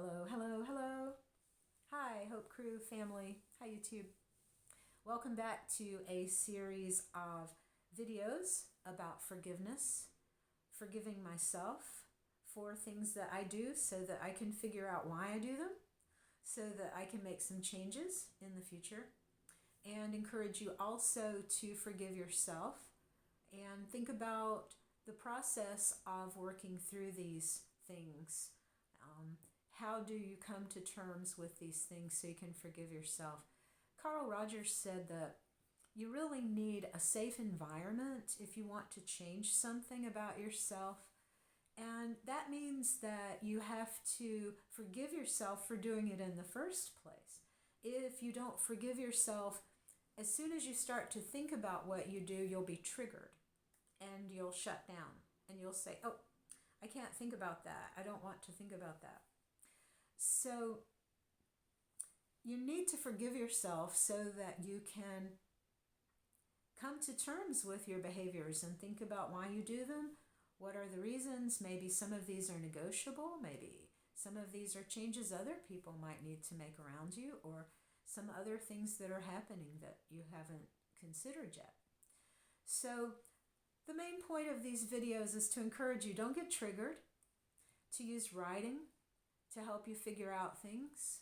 Hello, hello, hello. Hi, Hope Crew family. Hi, YouTube. Welcome back to a series of videos about forgiveness, forgiving myself for things that I do so that I can figure out why I do them, so that I can make some changes in the future, and encourage you also to forgive yourself and think about the process of working through these things. How do you come to terms with these things so you can forgive yourself? Carl Rogers said that you really need a safe environment if you want to change something about yourself. And that means that you have to forgive yourself for doing it in the first place. If you don't forgive yourself, as soon as you start to think about what you do, you'll be triggered and you'll shut down and you'll say, oh, I can't think about that. I don't want to think about that. So you need to forgive yourself so that you can come to terms with your behaviors and think about why you do them. What are the reasons? Maybe some of these are negotiable. Maybe some of these are changes other people might need to make around you, or some other things that are happening that you haven't considered yet. So the main point of these videos is to encourage you, don't get triggered, to use writing to help you figure out things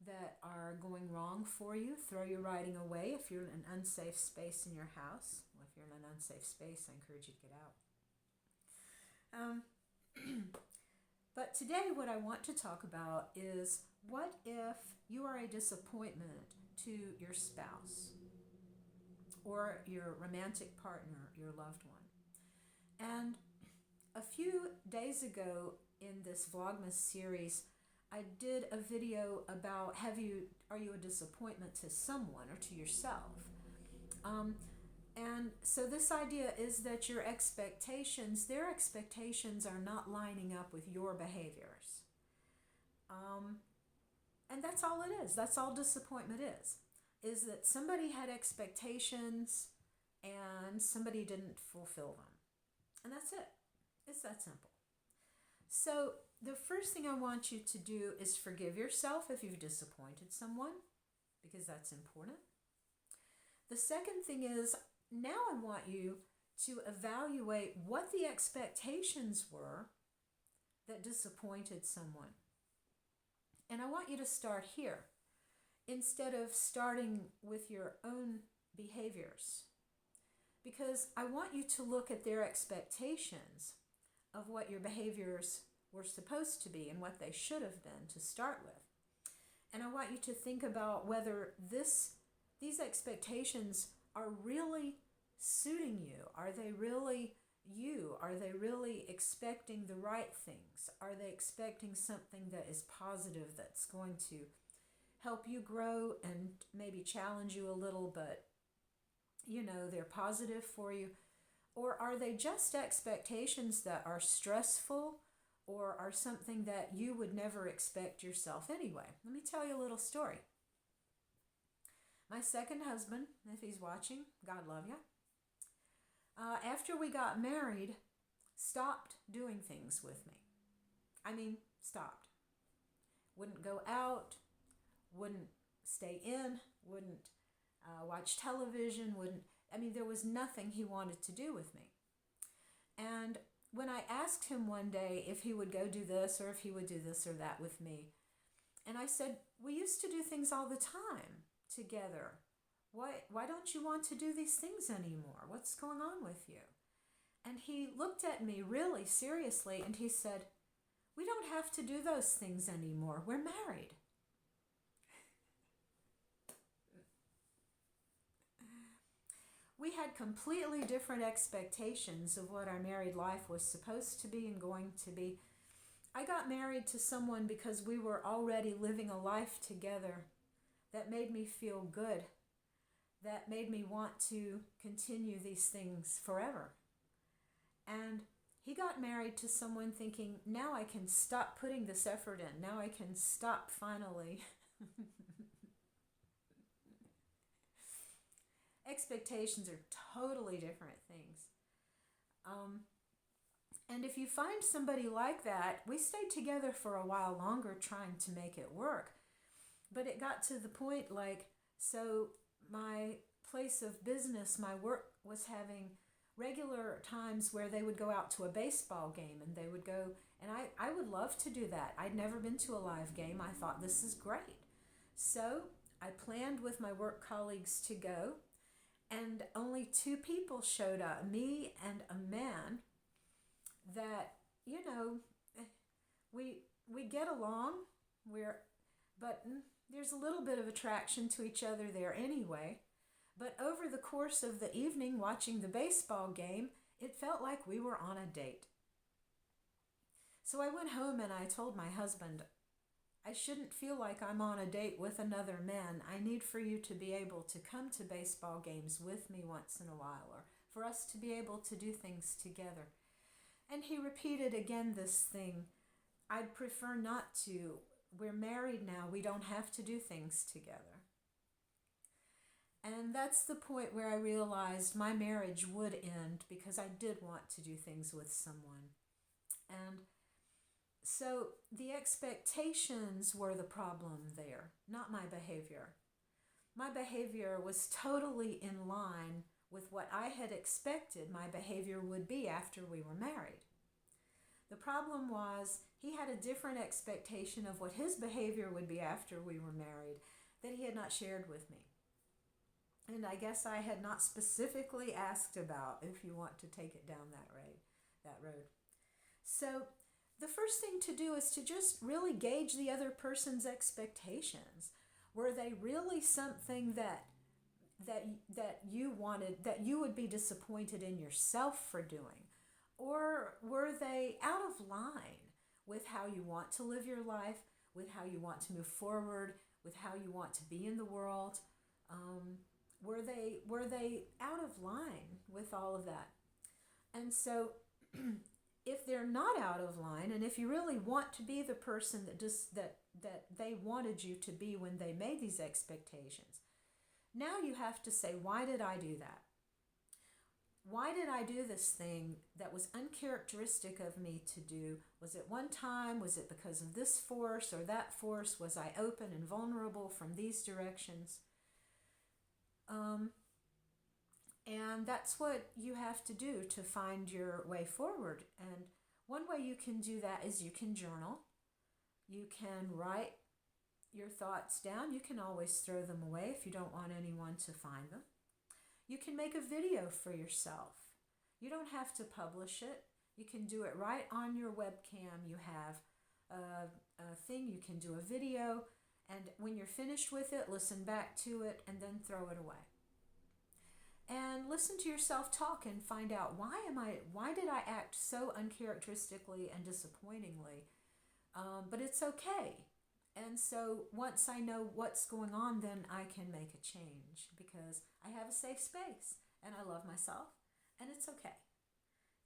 that are going wrong for you. Throw your writing away if you're in an unsafe space in your house. Well, if you're in an unsafe space, I encourage you to get out. But today what I want to talk about is, what if you are a disappointment to your spouse or your romantic partner, your loved one? And a few days ago in this Vlogmas series, I did a video about are you a disappointment to someone or to yourself? And so this idea is that their expectations are not lining up with your behaviors. And that's all it is. That's all disappointment is that somebody had expectations and somebody didn't fulfill them. And that's it. It's that simple. So the first thing I want you to do is forgive yourself if you've disappointed someone, because that's important. The second thing is, now I want you to evaluate what the expectations were that disappointed someone. And I want you to start here instead of starting with your own behaviors, because I want you to look at their expectations of what your behaviors were supposed to be and what they should have been to start with. And I want you to think about whether these expectations are really suiting you. Are they really you? Are they really expecting the right things? Are they expecting something that is positive, that's going to help you grow and maybe challenge you a little, but they're positive for you? Or are they just expectations that are stressful or are something that you would never expect yourself anyway? Let me tell you a little story. My second husband, if he's watching, God love you, after we got married, stopped doing things with me. I mean, stopped. Wouldn't go out, wouldn't stay in, wouldn't watch television, there was nothing he wanted to do with me. And when I asked him one day if he would go do this or if he would do this or that with me, and I said, we used to do things all the time together. Why don't you want to do these things anymore? What's going on with you? And he looked at me really seriously and he said, we don't have to do those things anymore. We're married. We had completely different expectations of what our married life was supposed to be and going to be. I got married to someone because we were already living a life together that made me feel good, that made me want to continue these things forever. And he got married to someone thinking, now I can stop putting this effort in. Now I can stop finally. Expectations are totally different things. And if you find somebody like that, we stayed together for a while longer trying to make it work. But it got to the point like, so my place of business, my work was having regular times where they would go out to a baseball game and they would go, and I would love to do that. I'd never been to a live game. I thought this is great. So I planned with my work colleagues to go, and only two people showed up, me and a man that, you know, we get along. We're but there's a little bit of attraction to each other there anyway. But over the course of the evening watching the baseball game, it felt like we were on a date. So I went home and I told my husband, I shouldn't feel like I'm on a date with another man. I need for you to be able to come to baseball games with me once in a while, or for us to be able to do things together. And he repeated again this thing, I'd prefer not to. We're married now. We don't have to do things together. And that's the point where I realized my marriage would end because I did want to do things with someone. And so the expectations were the problem there, not my behavior. My behavior was totally in line with what I had expected my behavior would be after we were married. The problem was he had a different expectation of what his behavior would be after we were married that he had not shared with me. And I guess I had not specifically asked about, if you want to take it down that road. So the first thing to do is to just really gauge the other person's expectations. Were they really something that you wanted, that you would be disappointed in yourself for doing? Or were they out of line with how you want to live your life, with how you want to move forward, with how you want to be in the world? Were they out of line with all of that? And so if they're not out of line, and if you really want to be the person that they wanted you to be when they made these expectations, now you have to say, why did I do that? Why did I do this thing that was uncharacteristic of me to do? Was it one time? Was it because of this force or that force? Was I open and vulnerable from these directions? And that's what you have to do to find your way forward. And one way you can do that is you can journal. You can write your thoughts down. You can always throw them away if you don't want anyone to find them. You can make a video for yourself. You don't have to publish it. You can do it right on your webcam. You have a thing, you can do a video, and when you're finished with it, listen back to it and then throw it away. And listen to yourself talk and find out, why did I act so uncharacteristically and disappointingly? But it's okay. And so once I know what's going on, then I can make a change because I have a safe space and I love myself and it's okay.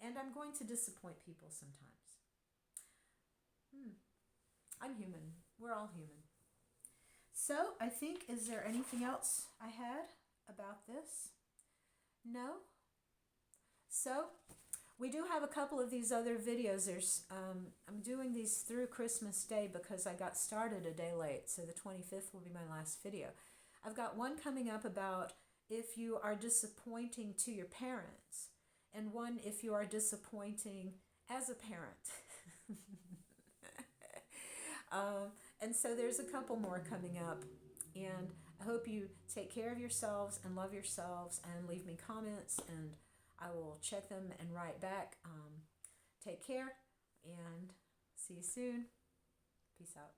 And I'm going to disappoint people sometimes. I'm human. We're all human. So I think, is there anything else I had about this? No? So we do have a couple of these other videos. I'm doing these through Christmas Day because I got started a day late, so the 25th will be my last video. I've got one coming up about if you are disappointing to your parents, and one if you are disappointing as a parent. And so there's a couple more coming up, and I hope you take care of yourselves and love yourselves and leave me comments, and I will check them and write back. Take care and see you soon. Peace out.